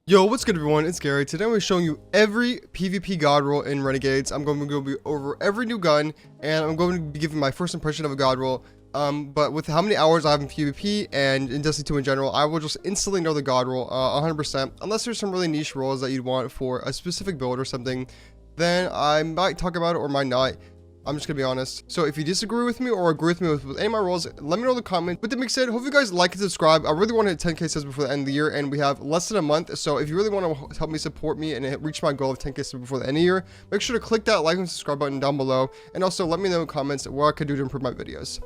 Yo, what's good everyone, it's Gary. Today I'm going to be showing you every PvP Godroll in Renegades. I'm going to go over every new gun, and I'm going to be giving my first impression of a Godroll. But with how many hours I have in PvP and in Destiny 2 in general, I will just instantly know the Godroll 100%. Unless there's some really niche roles that you'd want for a specific build or something, then I might talk about it or might not. I'm just gonna be honest. So if you disagree with me or agree with me with any of my roles, let me know in the comments. With that being said, hope you guys like and subscribe. I really want to hit 10k subs before the end of the year, and we have less than a month. So if you really want to help me support me and reach my goal of 10k subs before the end of the year, make sure to click that like and subscribe button down below, and also let me know in the comments what I could do to improve my videos.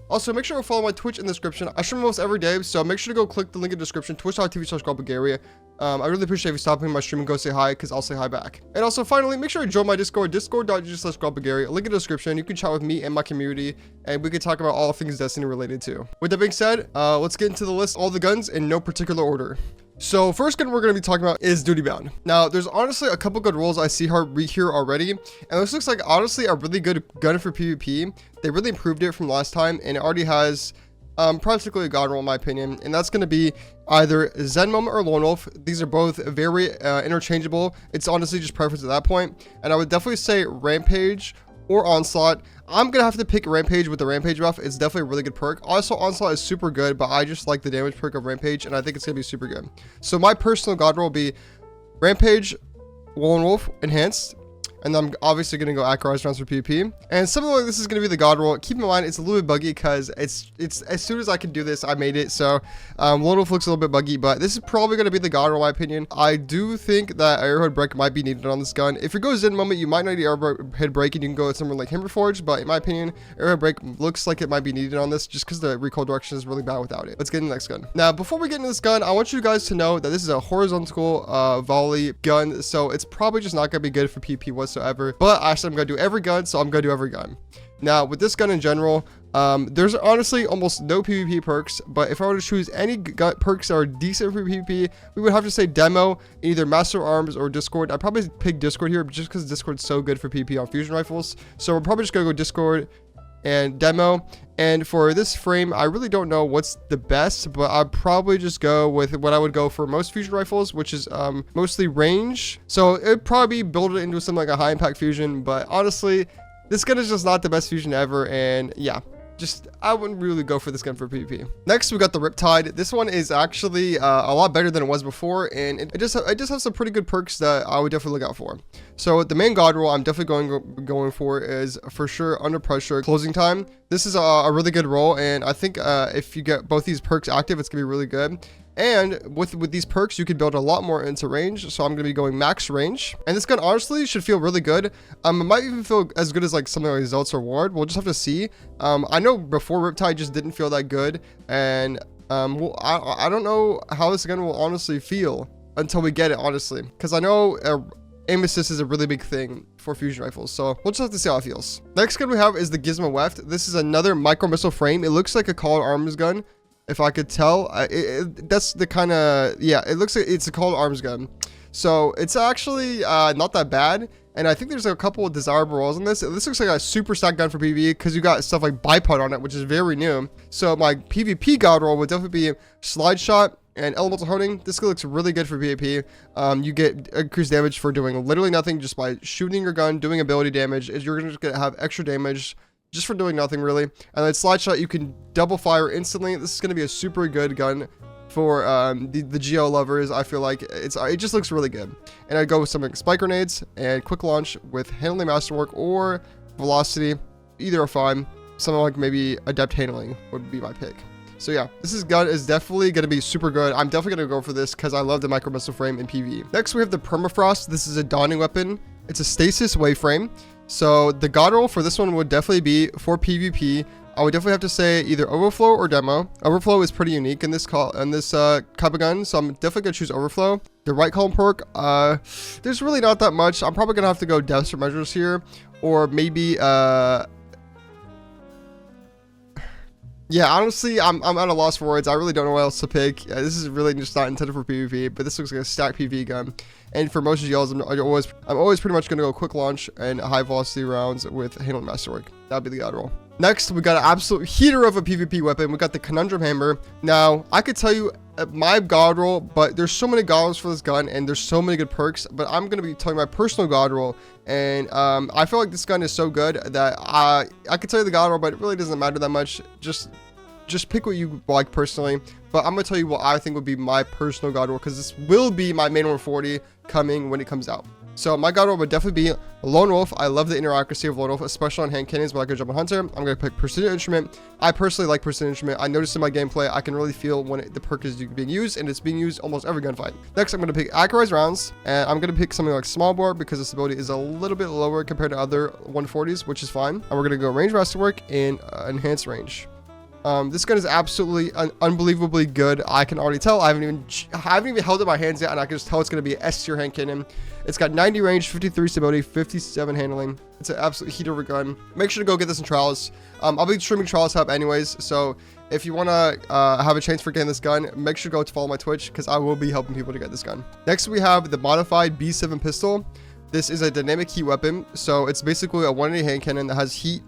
Also, make sure to follow my Twitch in the description. I stream almost every day, so make sure to go click the link in the description, twitch.tv/GodrollBulgaria. I really appreciate if you stop in my stream and go say hi, because I'll say hi back. And also, finally, make sure to join my Discord, discord.gg/GodrollBulgaria. Link in the description. You can chat with me and my community, and we can talk about all things Destiny related too. With that being said, let's get into the list of all the guns in no particular order. So first gun we're going to be talking about is Duty Bound. Now there's honestly a couple good rolls I see here already, and this looks like honestly a really good gun for PvP. They really improved it from last time, and it already has practically a Godroll in my opinion, and that's going to be either Zen Moment or Lone Wolf. These are both very interchangeable. It's honestly just preference at that point, and I would definitely say Rampage or Onslaught. I'm gonna have to pick Rampage with the Rampage buff. It's definitely a really good perk. Also, Onslaught is super good, but I just like the damage perk of Rampage, and I think it's gonna be super good. So my personal Godroll will be Rampage, Lone Wolf, Enhanced, and then I'm obviously going to go Accurized rounds for PvP. And something like this is going to be the Godroll. Keep in mind, it's a little bit buggy because it's as soon as I can do this, I made it. So Lone Wolf looks a little bit buggy, but this is probably going to be the Godroll in my opinion. I do think that Arrowhead Break might be needed on this gun. If you go Zen Moment, you might not need Arrowhead Break, and you can go with something like Hammerforge, but in my opinion, Arrowhead Break looks like it might be needed on this just because the recoil direction is really bad without it. Let's get into the next gun. Now, before we get into this gun, I want you guys to know that this is a horizontal volley gun, so it's probably just not going to be good for PvP whatsoever, but actually I'm going to do every gun, so I'm going to do every gun. Now, with this gun in general, there's honestly almost no PvP perks, but if I were to choose any perks that are decent for PvP, we would have to say Demo, either Master Arms or Discord. I'd probably pick Discord here just because Discord's so good for PvP on fusion rifles, so we're probably just going to go Discord and Demo. And for this frame, I really don't know what's the best, but I'd probably just go with what I would go for most fusion rifles, which is mostly range. So it'd probably be build it into something like a high impact fusion, but honestly, this gun is just not the best fusion ever, and yeah, I wouldn't really go for this gun for PvP. Next, we got the Riptide. This one is actually a lot better than it was before, and it just has some pretty good perks that I would definitely look out for. So the main Godroll I'm definitely going for is for sure Under Pressure Closing Time. This is a really good roll, and I think if you get both these perks active, it's gonna be really good. And with these perks, you can build a lot more into range. So I'm going to be going max range. And this gun honestly should feel really good. It might even feel as good as like something like Zealot's Reward. We'll just have to see. I know before Riptide just didn't feel that good. And well, I don't know how this gun will honestly feel until we get it, honestly. Because I know aim assist is a really big thing for fusion rifles, so we'll just have to see how it feels. Next gun we have is the Gizmo Weft. This is another micro missile frame. It looks like a Call Arms gun. If I could tell, that's the kind of, yeah, it looks like it's a Call Arms gun. So it's actually not that bad. And I think there's a couple of desirable rolls in this. This looks like a super stack gun for PvE because you got stuff like bipod on it, which is very new. So my PvP Godroll would definitely be Slide Shot and Elemental Honing. This looks really good for PvP. You get increased damage for doing literally nothing just by shooting your gun, doing ability damage. You're going to have extra damage just for doing nothing really. And then Slide Shot, you can double fire instantly. This is going to be a super good gun for the GL lovers. I feel like it just looks really good. And I'd go with something like Spike Grenades and Quick Launch with Handling Masterwork or Velocity. Either are fine. Something like maybe Adept Handling would be my pick. So yeah, this gun is definitely going to be super good. I'm definitely going to go for this because I love the micro missile frame in PvE. Next, we have the Permafrost. This is a dawning weapon. It's a stasis wave frame. So the Godroll for this one would definitely be for PvP. I would definitely have to say either Overflow or Demo. Overflow is pretty unique in this type of gun, so I'm definitely gonna choose Overflow. The right column perk, there's really not that much. I'm probably gonna have to go Desperate Measures here, or maybe yeah, honestly, I'm at a loss for words. I really don't know what else to pick. This is really just not intended for PvP, but this looks like a stacked PvE gun. And for most GLs, I'm always pretty much going to go Quick Launch and high velocity rounds with Handling Masterwork. That'd be the Godroll. Next, we got an absolute heater of a PvP weapon. We got the Conundrum Hammer. Now, I could tell you my god roll, but there's so many god rolls for this gun, and there's so many good perks. But I'm going to be telling my personal god roll, and I feel like this gun is so good that I could tell you the god roll, but it really doesn't matter that much. Just pick what you like personally. But I'm going to tell you what I think would be my personal god roll, because this will be my main 140 coming when it comes out. So my god roll would definitely be Lone Wolf. I love the inner accuracy of Lone Wolf, especially on hand cannons when I go jump on Hunter. I'm going to pick Precision Instrument. I personally like Precision Instrument. I noticed in my gameplay, I can really feel when the perk is being used, and it's being used almost every gunfight. Next, I'm going to pick Accurized Rounds, and I'm going to pick something like Small Bore because this ability is a little bit lower compared to other 140s, which is fine. And we're going to go Range Masterwork and Enhanced Range. This gun is absolutely unbelievably good. I can already tell. I haven't even held it in my hands yet, and I can just tell it's going to be an S tier hand cannon. It's got 90 range, 53 stability, 57 handling. It's an absolute heater of a gun. Make sure to go get this in trials. I'll be streaming Trials Hub anyways, so if you want to have a chance for getting this gun, make sure to go to follow my Twitch, because I will be helping people to get this gun. Next, we have the modified B7 pistol. This is a dynamic heat weapon, so it's basically a 180 hand cannon that has heat.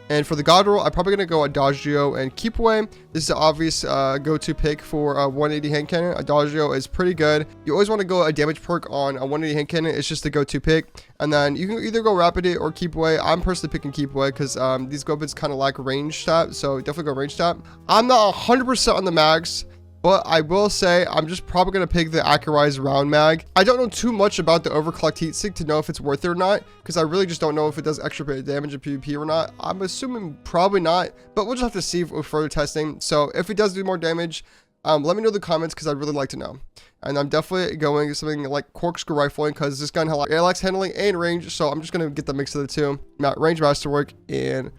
And for the god roll, I'm probably going to go Adagio and Keep Away. This is an obvious go-to pick for a 180 hand cannon. Adagio is pretty good. You always want to go a damage perk on a 180 hand cannon. It's just a go-to pick. And then you can either go Rapid It or Keep Away. I'm personally picking Keep Away because these weapons kind of lack range stat. So definitely go range stat. I'm not 100% on the mags, but I will say I'm just probably going to pick the Accurized Round Mag. I don't know too much about the Overclocked Heatsink to know if it's worth it or not, because I really just don't know if it does extra bit of damage in PvP or not. I'm assuming probably not, but we'll just have to see with further testing. So if it does do more damage, let me know in the comments, because I'd really like to know. And I'm definitely going something like Corkscrew Rifling, because this gun likes handling and range, so I'm just going to get the mix of the two. Not Range Masterwork and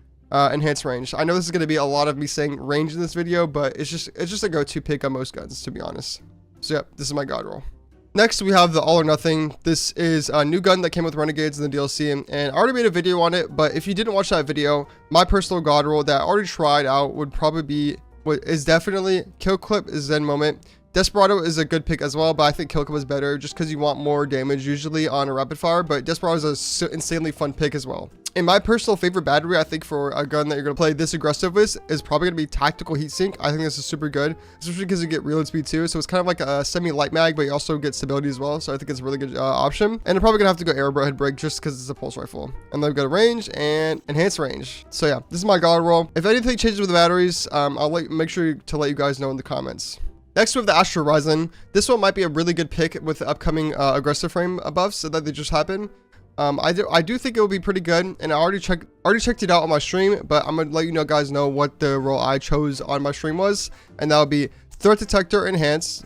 enhanced range. I know this is going to be a lot of me saying range in this video, but it's just a go-to pick on most guns, to be honest. So yep, this is my god roll. Next, we have the All or Nothing. This is a new gun that came with Renegades in the DLC, and I already made a video on it, but if you didn't watch that video, my personal god roll that I already tried out would probably be, is definitely Kill Clip is Zen Moment. Desperado is a good pick as well, but I think Kill Clip is better just because you want more damage usually on a rapid fire, but Desperado is an insanely fun pick as well. And my personal favorite battery, I think, for a gun that you're going to play this aggressive with is probably going to be Tactical Heatsink. I think this is super good, especially because you get reload speed too. So it's kind of like a semi-light mag, but you also get stability as well. So I think it's a really good option. And I'm probably going to have to go Arrowhead Break just because it's a pulse rifle. And then we've got range and enhanced range. So yeah, this is my god roll. If anything changes with the batteries, I'll make sure to let you guys know in the comments. Next, we have the Astro Horizon. This one might be a really good pick with the upcoming aggressive frame buffs that they just happened. I do think it will be pretty good, and I already checked it out on my stream, but I'm gonna let you guys know what the role I chose on my stream was, and that would be Threat Detector Enhanced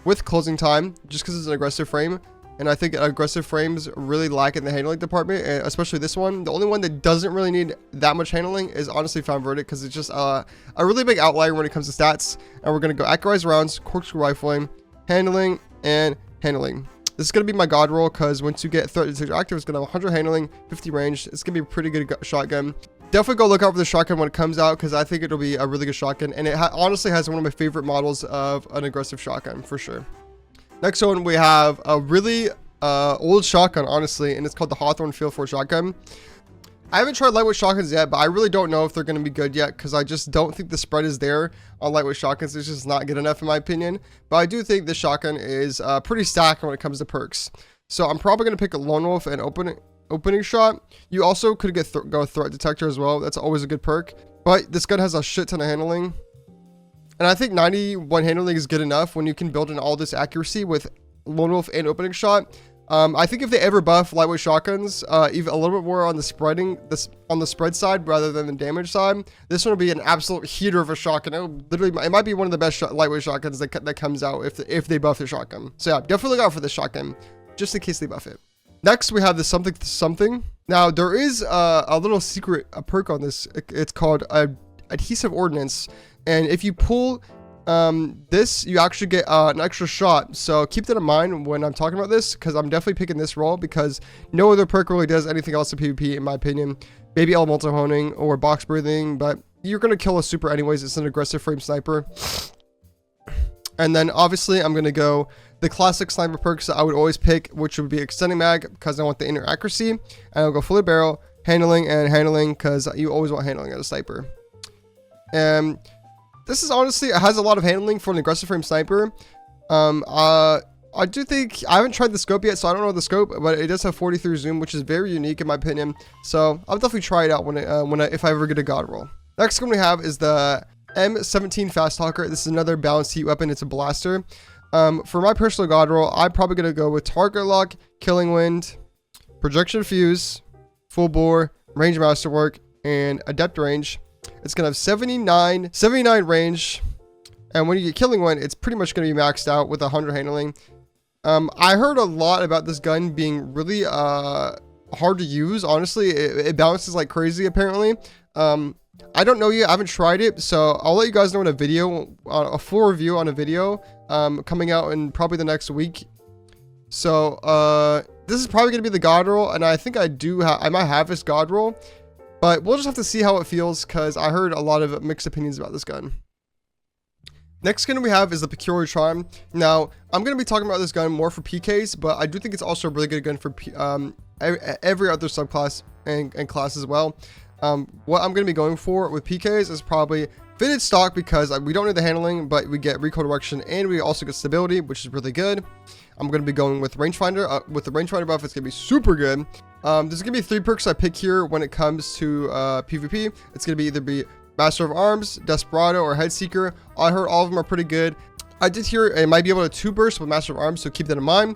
with Closing Time, just because it's an aggressive frame, and I think aggressive frames really lack in the handling department, and especially this one. The only one that doesn't really need that much handling is honestly Found Verdict, because it's just a really big outlier when it comes to stats. And we're gonna go Accurized Rounds, Corkscrew Rifling, Handling, and Handling. This is going to be my god roll, because once you get Threat Detector active, it's going to have 100 handling, 50 range. It's going to be a pretty good shotgun. Definitely go look out for the shotgun when it comes out, because I think it'll be a really good shotgun. And it honestly has one of my favorite models of an aggressive shotgun, for sure. Next one, we have a really old shotgun, honestly, and it's called the Hawthorne Field 4 shotgun. I haven't tried lightweight shotguns yet, but I really don't know if they're going to be good yet, because I just don't think the spread is there on lightweight shotguns. It's just not good enough in my opinion. But I do think this shotgun is pretty stacked when it comes to perks. So I'm probably going to pick a Lone Wolf and opening shot. You also could go Threat Detector as well. That's always a good perk. But this gun has a shit ton of handling. And I think 91 handling is good enough when you can build in all this accuracy with Lone Wolf and opening shot. I think if they ever buff lightweight shotguns, even a little bit more on the spread side rather than the damage side, this one will be an absolute heater of a shotgun. It might be one of the best lightweight shotguns that comes out if they buff the shotgun. So yeah, definitely look out for this shotgun, just in case they buff it. Next, we have the something. Now there is a little secret perk on this. It's called Adhesive Ordnance, and if you pull this, you actually get an extra shot. So keep that in mind when I'm talking about this, because I'm definitely picking this role, because no other perk really does anything else in PvP, in my opinion. Maybe elemental honing or box breathing, but you're going to kill a super anyways. It's an aggressive frame sniper. And then obviously I'm going to go the classic sniper perks that I would always pick, which would be extending mag, because I want the inner accuracy. And I'll go fully barrel, handling and handling, because you always want handling as a sniper. And this is honestly, it has a lot of handling for an aggressive frame sniper. I do think, I haven't tried the scope yet, so I don't know the scope, but it does have 43 zoom, which is very unique in my opinion. So I'll definitely try it out if I ever get a Godroll. Next one we have is the M17 Fast Talker. This is another balanced heat weapon. It's a blaster. For my personal Godroll, I'm probably going to go with target lock, killing wind, projection fuse, full bore, range masterwork, and adept range. It's going to have 79 range. And when you get killing wind, it's pretty much going to be maxed out with 100 handling. I heard a lot about this gun being really hard to use. Honestly, it bounces like crazy apparently. I don't know yet. I haven't tried it, so I'll let you guys know in a video, a full review on a video coming out in probably the next week. So this is probably going to be the Godroll, and I think I might have this Godroll, but we'll just have to see how it feels, because I heard a lot of mixed opinions about this gun. Next gun we have is the Peculiar Charm. Now, I'm going to be talking about this gun more for PKs, but I do think it's also a really good gun for every other subclass and class as well. What I'm going to be going for with PKs is probably fitted stock, because we don't need the handling, but we get recoil direction and we also get stability, which is really good. I'm going to be going with rangefinder. With the rangefinder buff, it's going to be super good. There's going to be 3 perks I pick here when it comes to PvP. It's going to either be Master of Arms, Desperado, or Head Seeker. I heard all of them are pretty good. I did hear it might be able to 2 burst with Master of Arms, so keep that in mind.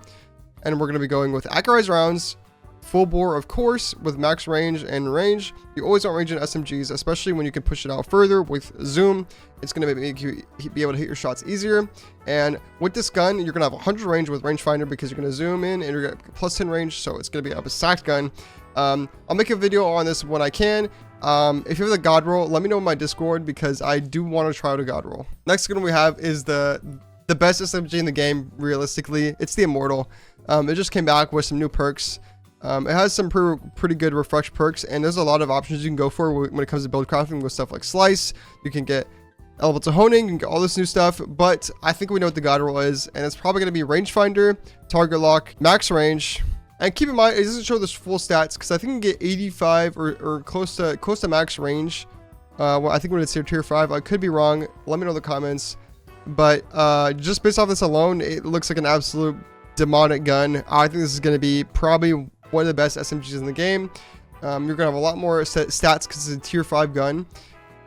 And we're going to be going with accurized rounds, full bore of course, with max range and range. You always want range in SMGs, especially when you can push it out further with zoom. It's going to make you be able to hit your shots easier. And with this gun, you're going to have 100 range with rangefinder, because you're going to zoom in and you're going to plus 10 range, so it's going to be a stacked gun. I'll make a video on this when I can. If you have the Godroll, let me know in my Discord, because I do want to try out a Godroll. Next gun we have is the best SMG in the game, realistically. It's the Immortal. It just came back with some new perks. It has some pretty good refresh perks, and there's a lot of options you can go for when it comes to build crafting with stuff like Slice. You can get elemental honing, you can get all this new stuff, but I think we know what the Godroll is, and it's probably going to be rangefinder, target lock, max range. And keep in mind, it doesn't show this full stats, because I think you can get 85 or close to max range. Well, I think when it's tier 5, I could be wrong. Let me know in the comments. But just based off this alone, it looks like an absolute demonic gun. I think this is going to be probably one of the best SMGs in the game. You're going to have a lot more stats because it's a tier 5 gun.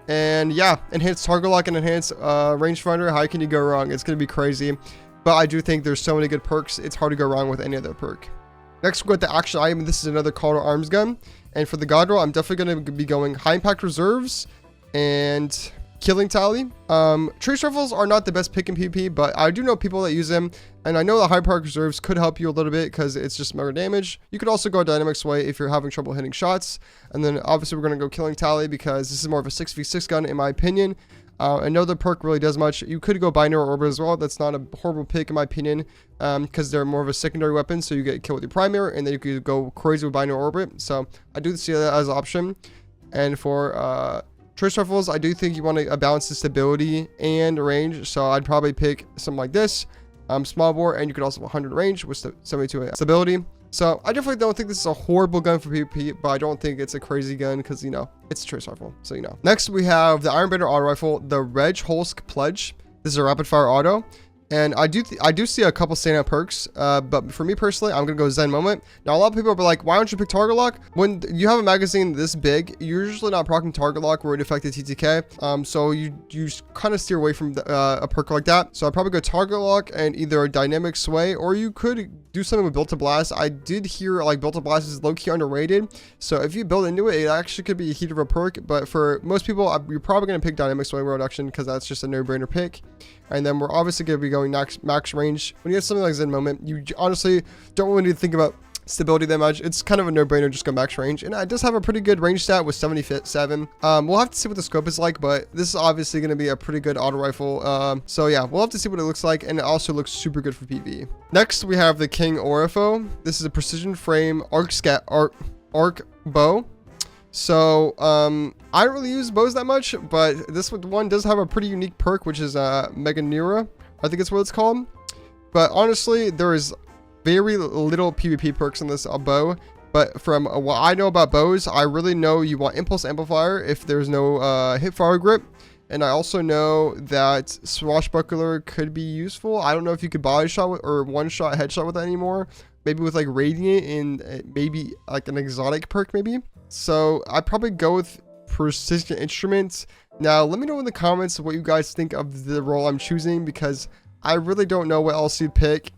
And yeah, enhanced target lock and enhanced rangefinder. How can you go wrong? It's going to be crazy. But I do think there's so many good perks. It's hard to go wrong with any other perk. Next, we've got the action item. This is another Call to Arms gun. And for the Godroll, I'm definitely going to be going high impact reserves and killing tally. Trace rifles are not the best pick in PvP, but I do know people that use them. And I know the high impact reserves could help you a little bit, because it's just more damage. You could also go dynamic sway if you're having trouble hitting shots. And then obviously we're going to go killing tally, because this is more of a 6v6 gun in my opinion. I know the perk really does much. You could go binary orbit as well. That's not a horrible pick in my opinion, because they're more of a secondary weapon, so you get killed with your primary, and then you could go crazy with binary orbit. So I do see that as an option. And for trace rifles, I do think you want to balance the stability and range, so I'd probably pick something like this, small bore, and you could also have 100 range with 72 stability. So I definitely don't think this is a horrible gun for PvP, but I don't think it's a crazy gun, because, you know, it's a trace rifle, so you know. Next, we have the Iron Bender auto rifle, the Reg Holsk Pledge. This is a rapid fire auto. And I do see a couple standout perks, but for me personally, I'm going to go Zen Moment. Now, a lot of people are like, why don't you pick Target Lock? When you have a magazine this big, you're usually not proccing Target Lock where it affected TTK. So you kind of steer away from a perk like that. So I'd probably go Target Lock and either a Dynamic Sway, or you could do something with Built to Blast. I did hear like Built to Blast is low-key underrated. So if you build into it, it actually could be a heat of a perk. But for most people, you're probably going to pick Dynamic Sway Reduction, because that's just a no-brainer pick. And then we're obviously going to be going max range. When you get something like Zen Moment, you honestly don't really need to think about stability that much. It's kind of a no-brainer, just go max range. And it does have a pretty good range stat with 77. We'll have to see what the scope is like, but this is obviously going to be a pretty good auto rifle. So yeah, we'll have to see what it looks like, and it also looks super good for PvE. Next, we have the King Orifo. This is a precision frame arc bow. So I don't really use bows that much, but this one does have a pretty unique perk, which is Mega Nira. I think it's what it's called. But honestly, there is very little PvP perks in this bow, But from what I know about bows, I really know you want impulse amplifier if there's no hip fire grip. And I also know that swashbuckler could be useful. I don't know if you could body shot with, or one shot headshot with that anymore. Maybe with like radiant and maybe like an exotic perk maybe. So I'd probably go with precision instruments. Now let me know in the comments what you guys think of the role I'm choosing, because I really don't know what else you'd pick.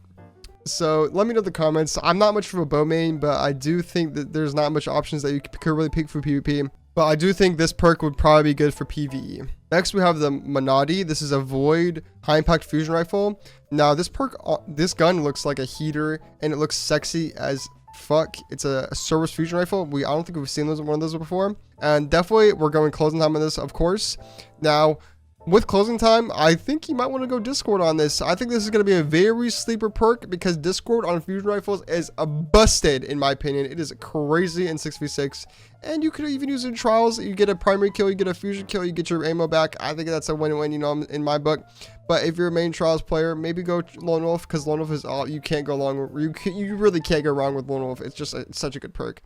So let me know in the comments. I'm not much of a bow main, but I do think that there's not much options that you could really pick for PvP. But I do think this perk would probably be good for PvE. Next, we have the Monadi. This is a void high impact fusion rifle. Now this perk, this gun looks like a heater and it looks sexy as fuck. It's a service fusion rifle. I don't think we've seen one of those before. And definitely we're going closing time on this, of course. Now, with closing time, I think you might want to go Discord on this. I think this is going to be a very sleeper perk because Discord on fusion rifles is busted, in my opinion. It is crazy in 6v6. And you could even use it in trials. You get a primary kill, you get a fusion kill, you get your ammo back. I think that's a win-win, you know, in my book. But if you're a main trials player, maybe go Lone Wolf, because Lone Wolf is all you can't go wrong. You really can't go wrong with Lone Wolf. It's just such a good perk.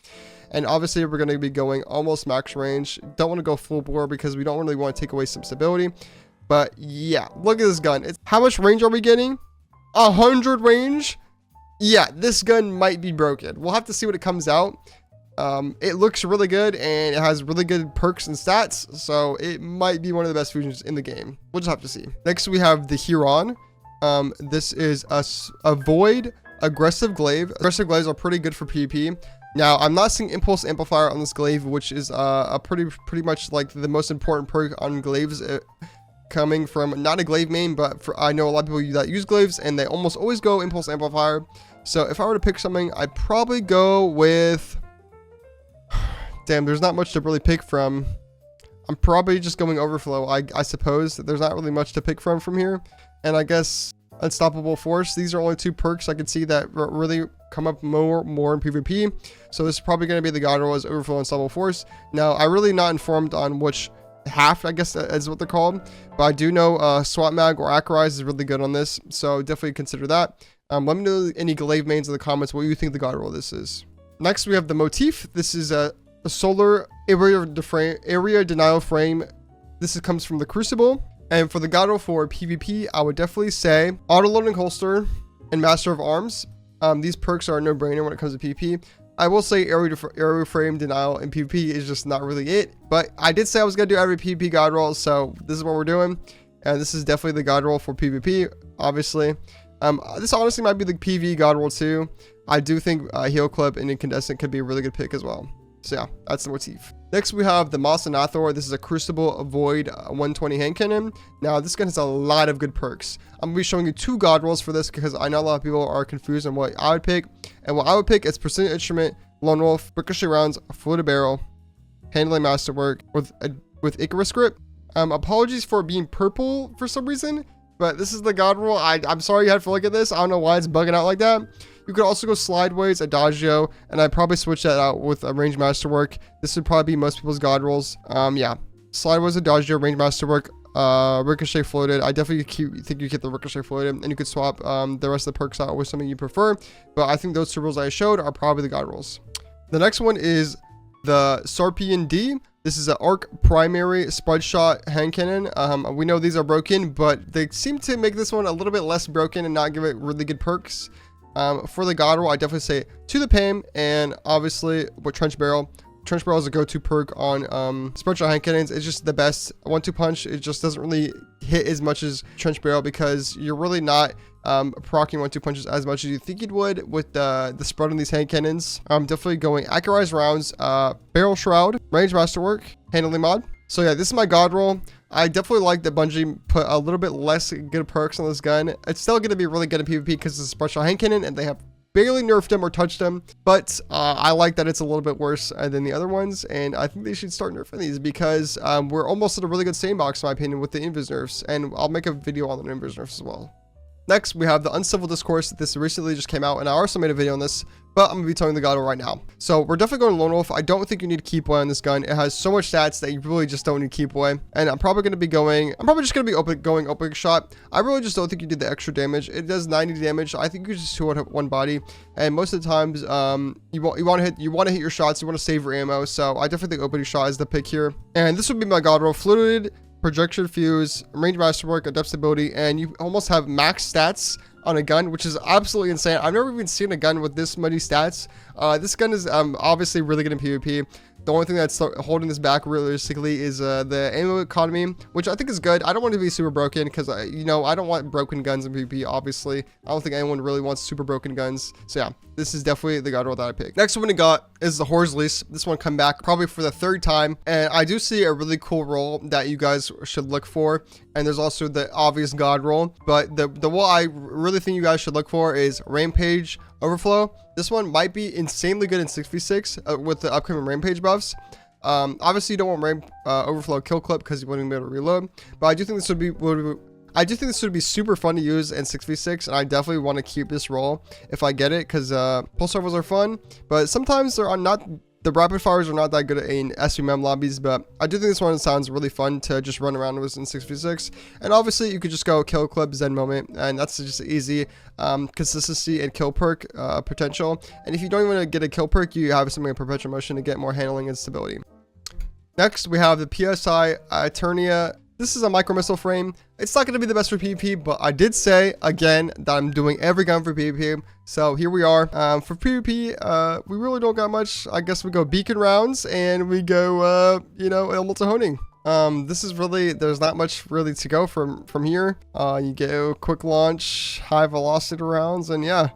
And obviously we're going to be going almost max range. Don't want to go full bore because we don't really want to take away some stability. But yeah, look at this gun. How much range are we getting? 100 range? Yeah, this gun might be broken. We'll have to see when it comes out. It looks really good and it has really good perks and stats, so it might be one of the best fusions in the game. We'll just have to see. Next we have the Huron. This is a void aggressive glaive. Aggressive glaives are pretty good for PvP. Now I'm not seeing impulse amplifier on this glaive, which is a pretty much like the most important perk on glaives, coming from not a glaive main, but I know a lot of people that use glaives and they almost always go impulse amplifier. So if I were to pick something, I'd probably go with, damn, there's not much to really pick from. I'm probably just going overflow. I suppose there's not really much to pick from here. And I guess unstoppable force. These are only two perks I can see that really come up more in PvP. So this is probably going to be the Godroll as overflow and unstoppable force. Now I'm really not informed on which half, I guess is what they're called, but I do know SWAT mag or Acarize is really good on this, so definitely consider that. Let me know any glaive mains in the comments what you think the Godroll this is. Next we have the motif. This is a solar area denial frame. This comes from the Crucible. And for the Godroll for PvP, I would definitely say auto loading holster and master of arms. These perks are a no-brainer when it comes to PvP. I will say area frame denial in PvP is just not really it, but I did say I was going to do every PvP Godroll, so this is what we're doing. And this is definitely the Godroll for PvP, obviously. This honestly might be the PvE Godroll too. I do think Heal Clip and Incandescent could be a really good pick as well. So yeah, that's the motif. Next we have the Masanathor. This is a Crucible Void 120 hand cannon. Now this gun has a lot of good perks. I'm going to be showing you two Godrolls for this because I know a lot of people are confused on what I would pick. And what I would pick is Precision Instrument, Lone Wolf, Ricochet Rounds, Floated Barrel, Handling Masterwork with Icarus Grip. Apologies for being purple for some reason, but this is the Godroll. I'm sorry you had to look at this. I don't know why it's bugging out like that. You could also go Slideways, Adagio, and I'd probably switch that out with a Range Masterwork. This would probably be most people's Godrolls. Yeah, Slideways, Adagio, Range Masterwork, Ricochet Floated. I definitely think you get the Ricochet Floated, and you could swap the rest of the perks out with something you prefer. But I think those two rules I showed are probably the Godrolls. The next one is the Sarpian D. This is an arc primary spread shot hand cannon. We know these are broken, but they seem to make this one a little bit less broken and not give it really good perks. For the Godroll, I definitely say to the Pam, and obviously with Trench Barrel. Trench Barrel is a go-to perk on spread shot hand cannons. It's just the best 1-2 punch. It just doesn't really hit as much as Trench Barrel because you're really not proccing 1-2 punches as much as you think you would with the spread on these hand cannons. I'm definitely going Acarize Rounds, Barrel Shroud, Range Masterwork, Handling Mod. So yeah, this is my Godroll. I definitely like that Bungie put a little bit less good perks on this gun. It's still going to be really good in PvP because it's a spread shot hand cannon and they have barely nerfed him or touched him, but I like that it's a little bit worse than the other ones, and I think they should start nerfing these because we're almost at a really good sandbox in my opinion with the invis nerfs, and I'll make a video on the invis nerfs as well. Next, we have the Uncivil Discourse. This recently just came out, and I also made a video on this, but I'm going to be telling the Godroll right now. So we're definitely going to Lone Wolf. I don't think you need to keep away on this gun. It has so much stats that you really just don't need to keep away. And I'm probably just going to be going open shot. I really just don't think you did the extra damage. It does 90 damage. I think you just shoot one body. And most of the times, you want to hit your shots. You want to save your ammo. So I definitely think opening shot is the pick here. And this would be my Godroll. Fluted, projection fuse, range masterwork, adaptability, and you almost have max stats on a gun, which is absolutely insane. I've never even seen a gun with this many stats. This gun is obviously really good in PvP. The only thing that's holding this back realistically is the ammo economy, which I think is good. I don't want to be super broken because, I don't want broken guns in PvP, obviously. I don't think anyone really wants super broken guns. So yeah, this is definitely the Godroll that I picked. Next one we got is the Horror's Lease. This one come back probably for the third time. And I do see a really cool roll that you guys should look for. And there's also the obvious Godroll. But the one I really think you guys should look for is Rampage Overflow. This one might be insanely good in 6v6 with the upcoming Rampage buffs. Obviously you don't want Overflow kill clip because you wouldn't be able to reload. But I do think this would be super fun to use in 6v6, and I definitely want to keep this roll if I get it, because pulse rifles are fun, but sometimes the rapid fires are not that good in SVM lobbies. But I do think this one sounds really fun to just run around with in 6v6. And obviously you could just go kill clip, Zen moment, and that's just easy consistency and kill perk potential. And if you don't even get a kill perk, you have something in perpetual motion to get more handling and stability. Next, we have the PSI Eternia. This is a micro missile frame. It's not going to be the best for PvP, but I did say again that I'm doing every gun for PvP. So here we are. For PvP, we really don't got much. I guess we go beacon rounds and we go, elemental honing. This is really, there's not much really to go from here. You go quick launch, high velocity rounds, and yeah,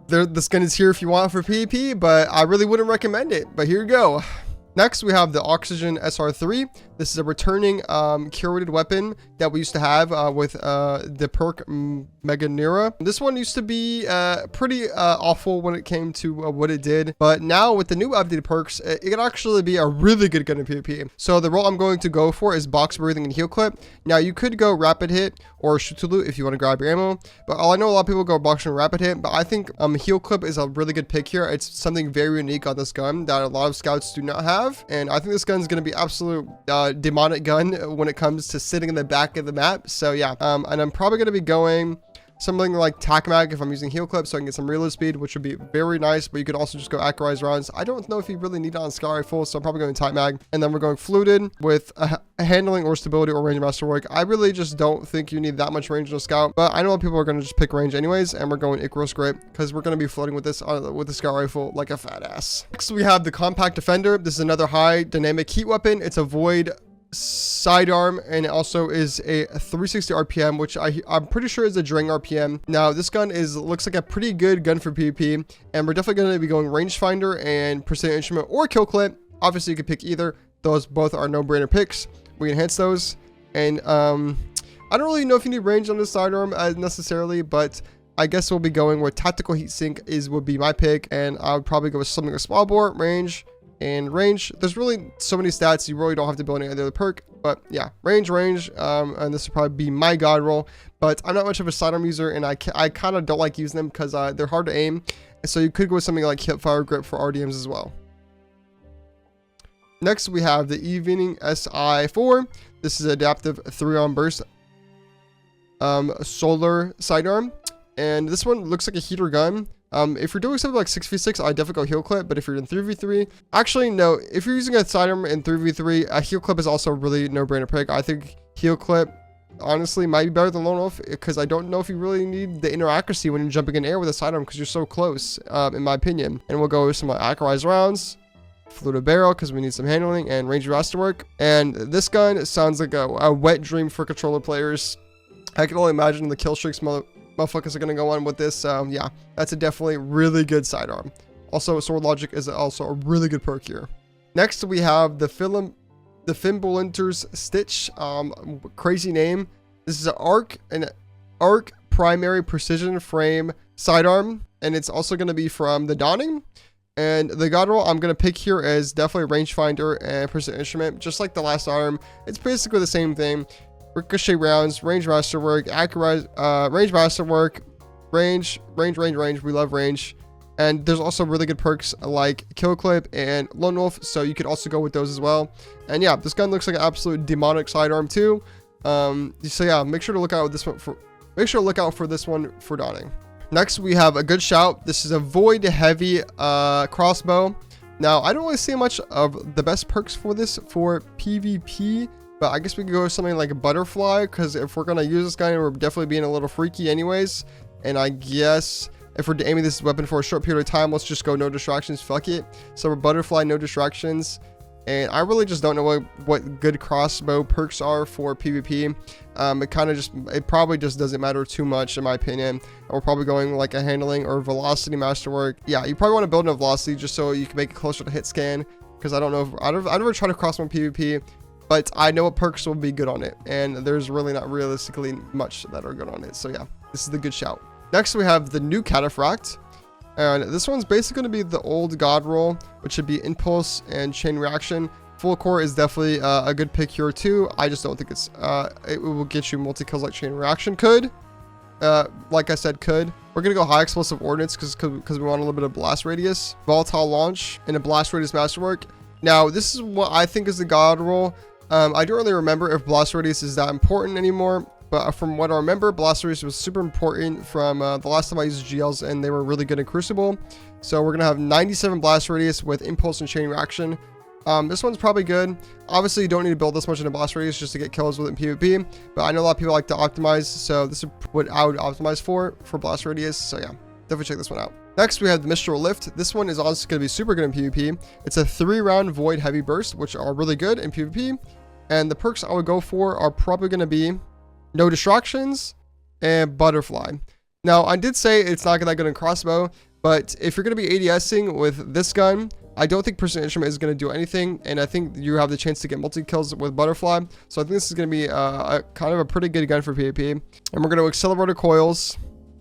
this gun is here if you want for PvP, but I really wouldn't recommend it. But here you go. Next, we have the Oxygen SR3. This is a returning curated weapon that we used to have with the perk Meganera. This one used to be pretty awful when it came to what it did, but now with the new updated perks, it can actually be a really good gun in PvP. So the role I'm going to go for is box breathing and heal clip. Now you could go rapid hit or shoot to loot if you want to grab your ammo, but I know a lot of people go box and rapid hit, but I think heal clip is a really good pick here. It's something very unique on this gun that a lot of scouts do not have, and I think this gun is going to be absolute demonic gun when it comes to sitting in the back of the map. So yeah, and I'm probably going to be going something like tac mag if I'm using heal clip, so I can get some reload speed, which would be very nice. But you could also just go accurized rounds. I don't know if you really need it on sky rifle, so I'm probably going tac mag. And then we're going fluted with a handling or stability or range masterwork. I really just don't think you need that much range in a scout, but I know a lot of people are going to just pick range anyways, and we're going Icarus grip because we're going to be floating with this with the scout rifle like a fat ass. Next we have the compact defender. This is another high dynamic heat weapon. It's a void sidearm, and it also is a 360 RPM, which I'm pretty sure is a Drang RPM. Now this gun looks like a pretty good gun for PvP, and we're definitely going to be going rangefinder and precision instrument or kill clip. Obviously you could pick either. Those both are no-brainer picks. We enhance those, and I don't really know if you need range on the sidearm necessarily, but I guess we'll be going where tactical heatsink would be my pick, and I would probably go with something like small bore, range. And range, there's really so many stats, you really don't have to build any other perk. But yeah, range, and this would probably be my Godroll. But I'm not much of a sidearm user, and I kind of don't like using them because they're hard to aim. So you could go with something like hipfire grip for RDMs as well. Next, we have the Evening SI4. This is adaptive 3-on burst solar sidearm, and this one looks like a heater gun. If you're doing something like 6v6, I definitely go heal clip, but if you're in 3v3, actually no, if you're using a sidearm in 3v3, a heal clip is also a really no-brainer pick. I think heal clip honestly might be better than Lone Wolf, because I don't know if you really need the inner accuracy when you're jumping in air with a sidearm because you're so close, in my opinion. And we'll go with some accurized rounds, fluted barrel because we need some handling, and range masterwork. And this gun sounds like a wet dream for controller players. I can only imagine the kill streaks motherfuckers are going to go on with this. Yeah, that's a definitely really good sidearm. Also, sword logic is also a really good perk here. Next, we have the Fimbulinters Stitch. Crazy name. This is an arc primary precision frame sidearm, and it's also going to be from the Dawning. And the Godroll I'm going to pick here is definitely rangefinder and precision instrument, just like the last arm. It's basically the same thing. ricochet rounds, range masterwork, accurate, range masterwork, range. We love range. And there's also really good perks like kill clip and lone wolf, so you could also go with those as well. And yeah, this gun looks like an absolute demonic sidearm too. So yeah, make sure to look out for this one for donning. Next, we have a good shout. This is a void heavy crossbow. Now, I don't really see much of the best perks for this for PvP, but I guess we could go with something like a butterfly, because if we're going to use this gun, we're definitely being a little freaky anyways. And I guess if we're aiming this weapon for a short period of time, let's just go no distractions, fuck it. So we're butterfly, no distractions. And I really just don't know what good crossbow perks are for PvP. It probably just doesn't matter too much in my opinion. And we're probably going like a handling or velocity masterwork. Yeah, you probably want to build in a velocity just so you can make it closer to hit scan. Because I don't know if I never try to crossbow PvP, but I know what perks will be good on it. And there's really not realistically much that are good on it. So yeah, this is the good shout. Next we have the new cataphract. And this one's basically going to be the old Godroll, which should be impulse and chain reaction. Full core is definitely a good pick here too. I just don't think it will get you multi kills like chain reaction could. Like I said, could. We're going to go high explosive ordnance because we want a little bit of blast radius, volatile launch, and a blast radius masterwork. Now, this is what I think is the Godroll. I don't really remember if blast radius is that important anymore. But from what I remember, blast radius was super important from the last time I used GLs, and they were really good in Crucible. So we're going to have 97 blast radius with impulse and chain reaction. This one's probably good. Obviously, you don't need to build this much in a blast radius just to get kills with it in PvP. But I know a lot of people like to optimize, so this is what I would optimize for blast radius. So yeah, definitely check this one out. Next, we have the Mistral Lift. This one is honestly going to be super good in PvP. It's a 3-round void heavy burst, which are really good in PvP. And the perks I would go for are probably going to be no distractions and butterfly. Now, I did say it's not that good in crossbow, but if you're going to be ADSing with this gun, I don't think precision instrument is going to do anything, and I think you have the chance to get multi kills with butterfly. So I think this is going to be a kind of a pretty good gun for PvP. And we're going to accelerator coils,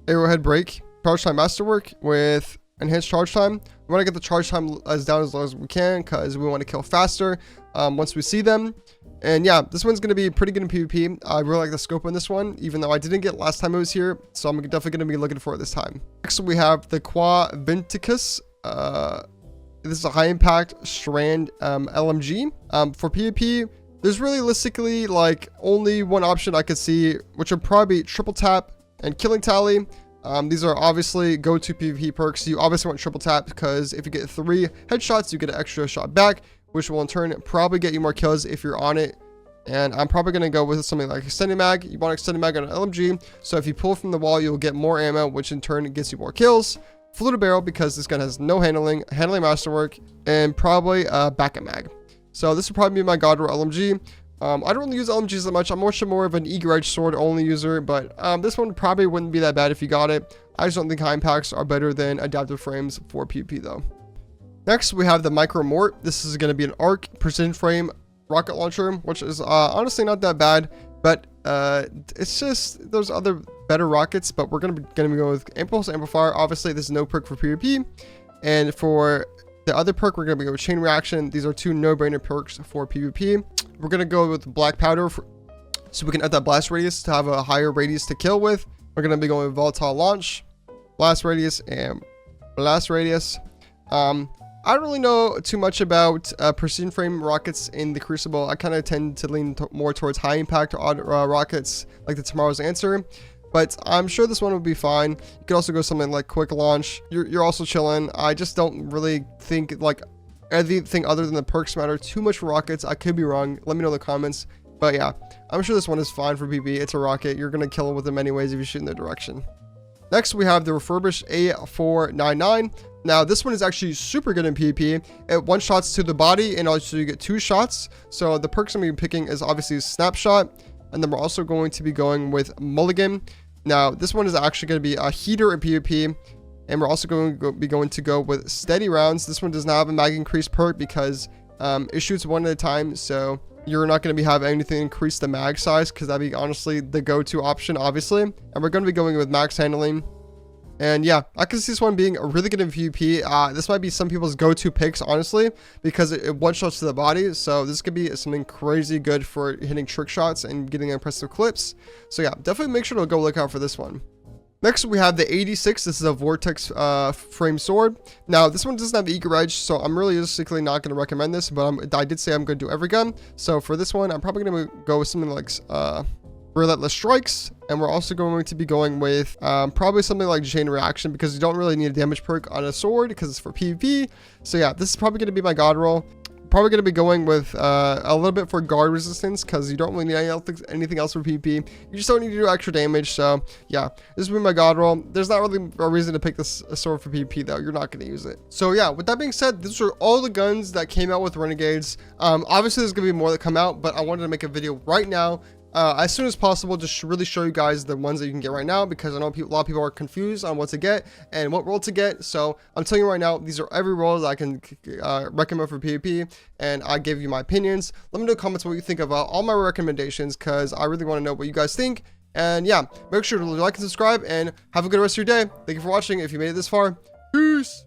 arrowhead break, charge time masterwork with enhanced charge time. We want to get the charge time as down as low as we can because we want to kill faster once we see them. And yeah, this one's going to be pretty good in PvP. I really like the scope on this one, even though I didn't get last time it was here. So I'm definitely going to be looking for it this time. Next, we have the Qua Venticus. This is a high impact strand LMG. For PvP, there's realistically like only one option I could see, which would probably be triple tap and killing tally. These are obviously go-to PvP perks. You obviously want triple tap because if you get 3 headshots, you get an extra shot back, which will in turn probably get you more kills if you're on it. And I'm probably going to go with something like extended mag. You want extended mag on an LMG, so if you pull from the wall, you'll get more ammo, which in turn gets you more kills. Fluted barrel, because this gun has no handling masterwork, and probably backup mag. So this would probably be my Godroll LMG. I don't really use LMGs that much. I'm more of an eager edge sword only user, but this one probably wouldn't be that bad if you got it. I just don't think high impacts are better than adaptive frames for PvP though. Next, we have the Micro Mort. This is going to be an arc precision frame rocket launcher, which is honestly not that bad, but it's just there's other better rockets. But we're gonna be going with impulse amplifier. Obviously, this is no perk for PvP, and for the other perk, we're gonna be going with chain reaction. These are 2 no-brainer perks for PvP. We're gonna go with black powder so we can add that blast radius to have a higher radius to kill with. We're gonna be going with volatile launch, blast radius, and blast radius. I don't really know too much about precision frame rockets in the Crucible. I kind of tend to lean more towards high impact rockets like the Tomorrow's Answer, but I'm sure this one will be fine. You could also go something like quick launch. You're also chilling. I just don't really think like anything other than the perks matter too much for rockets. I could be wrong. Let me know in the comments. But yeah, I'm sure this one is fine for PvP. It's a rocket. You're going to kill it with them anyways if you shoot in their direction. Next, we have the refurbished A499. Now, this one is actually super good in PvP. It one-shots to the body, and also you get 2 shots. So the perks I'm going to be picking is obviously Snapshot, and then we're also going to be going with Mulligan. Now, this one is actually going to be a heater in PvP, and we're also going to go with Steady Rounds. This one does not have a mag increase perk because it shoots 1 at a time, so you're not going to have anything increase the mag size because that'd be honestly the go-to option, obviously. And we're going to be going with max handling. And yeah, I can see this one being really good in PvP. This might be some people's go-to picks, honestly, because it one-shots to the body. So this could be something crazy good for hitting trick shots and getting impressive clips. So yeah, definitely make sure to go look out for this one. Next, we have the 86. This is a Vortex frame sword. Now, this one doesn't have Eager Edge, so I'm realistically not going to recommend this, but I did say I'm going to do every gun. So for this one, I'm probably going to go with something like Relentless Strikes, and we're also going to be going with probably something like Chain Reaction, because you don't really need a damage perk on a sword because it's for PvP. So yeah, this is probably going to be my Godroll. Probably going to be going with a little bit for guard resistance, because you don't really need anything else for PvP. You just don't need to do extra damage. So yeah, this will be my Godroll. There's not really a reason to pick this sword for PvP though. You're not going to use it. So yeah, with that being said, these are all the guns that came out with Renegades. Obviously there's going to be more that come out, but I wanted to make a video right now as soon as possible, just really show you guys the ones that you can get right now, because I know a lot of people are confused on what to get and what role to get. So I'm telling you right now, these are every role that I can recommend for PvP, and I give you my opinions. Let me know in the comments what you think about all my recommendations, because I really want to know what you guys think. And yeah, make sure to like and subscribe, and have a good rest of your day. Thank you for watching. If you made it this far, peace.